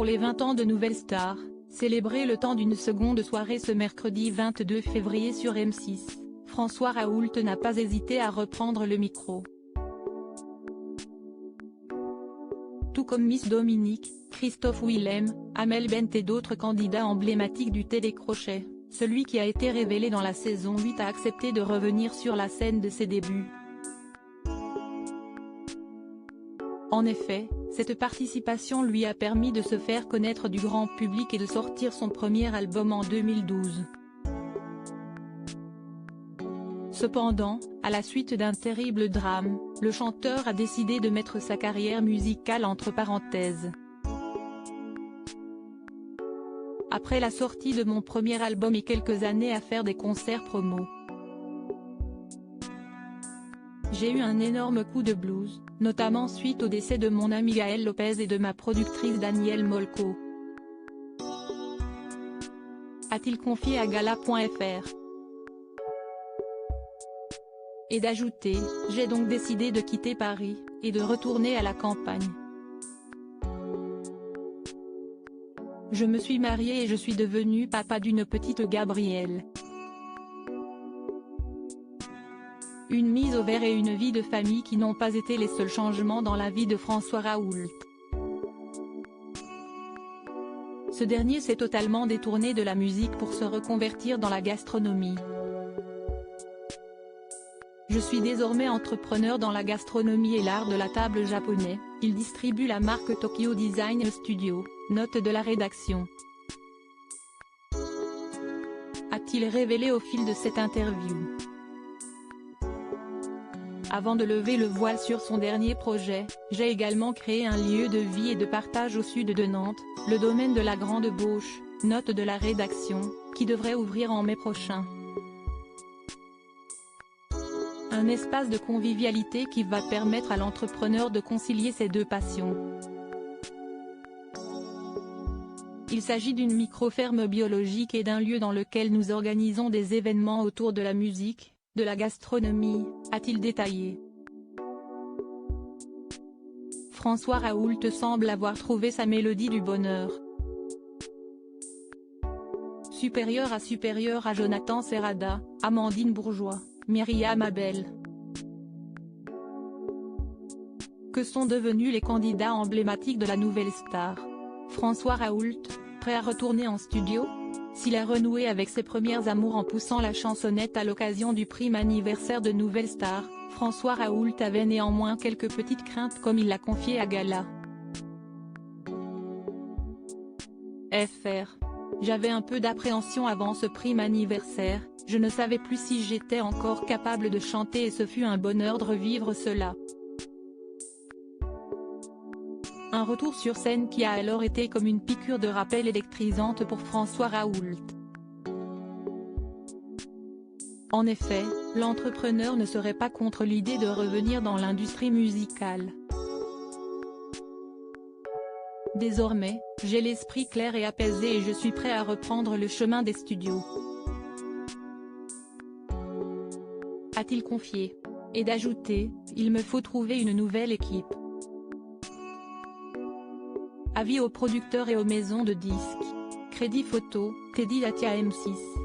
pour les 20 ans de Nouvelle Star, célébré le temps d'une seconde soirée ce mercredi 22 février sur M6, François Raoult n'a pas hésité à reprendre le micro. Tout comme Miss Dominique, Christophe Willem, Amel Bent et d'autres candidats emblématiques du télécrochet, celui qui a été révélé dans la saison 8 a accepté de revenir sur la scène de ses débuts. En effet, cette participation lui a permis de se faire connaître du grand public et de sortir son premier album en 2012. Cependant, à la suite d'un terrible drame, le chanteur a décidé de mettre sa carrière musicale entre parenthèses. Après la sortie de mon premier album et quelques années à faire des concerts promo, j'ai eu un énorme coup de blues, notamment suite au décès de mon ami Gaël Lopez et de ma productrice Danielle Molko, a-t-il confié à Gala.fr. Et d'ajouter, j'ai donc décidé de quitter Paris, et de retourner à la campagne. Je me suis marié et je suis devenu papa d'une petite Gabrielle. Une mise au vert et une vie de famille qui n'ont pas été les seuls changements dans la vie de François Raoult. Ce dernier s'est totalement détourné de la musique pour se reconvertir dans la gastronomie. Je suis désormais entrepreneur dans la gastronomie et l'art de la table japonais, il distribue la marque Tokyo Design Studio, note de la rédaction. A-t-il révélé au fil de cette interview. Avant de lever le voile sur son dernier projet, j'ai également créé un lieu de vie et de partage au sud de Nantes, le domaine de la Grande Bauche, note de la rédaction, qui devrait ouvrir en mai prochain. Un espace de convivialité qui va permettre à l'entrepreneur de concilier ses deux passions. Il s'agit d'une micro-ferme biologique et d'un lieu dans lequel nous organisons des événements autour de la musique, de la gastronomie, a-t-il détaillé. François Raoult semble avoir trouvé sa mélodie du bonheur. Supérieur à Jonathan Serrada, Amandine Bourgeois, Myriam Abel. Que sont devenus les candidats emblématiques de la Nouvelle Star? François Raoult, prêt à retourner en studio? S'il a renoué avec ses premières amours en poussant la chansonnette à l'occasion du prime anniversaire de Nouvelle Star, François Raoult avait néanmoins quelques petites craintes comme il l'a confié à Gala. Fr. J'avais un peu d'appréhension avant ce prime anniversaire, je ne savais plus si j'étais encore capable de chanter et ce fut un bonheur de revivre cela. Un retour sur scène qui a alors été comme une piqûre de rappel électrisante pour François Raoult. En effet, l'entrepreneur ne serait pas contre l'idée de revenir dans l'industrie musicale. Désormais, j'ai l'esprit clair et apaisé et je suis prêt à reprendre le chemin des studios, a-t-il confié. Et d'ajouter, il me faut trouver une nouvelle équipe. Avis aux producteurs et aux maisons de disques. Crédit photo, Teddy Latia M6.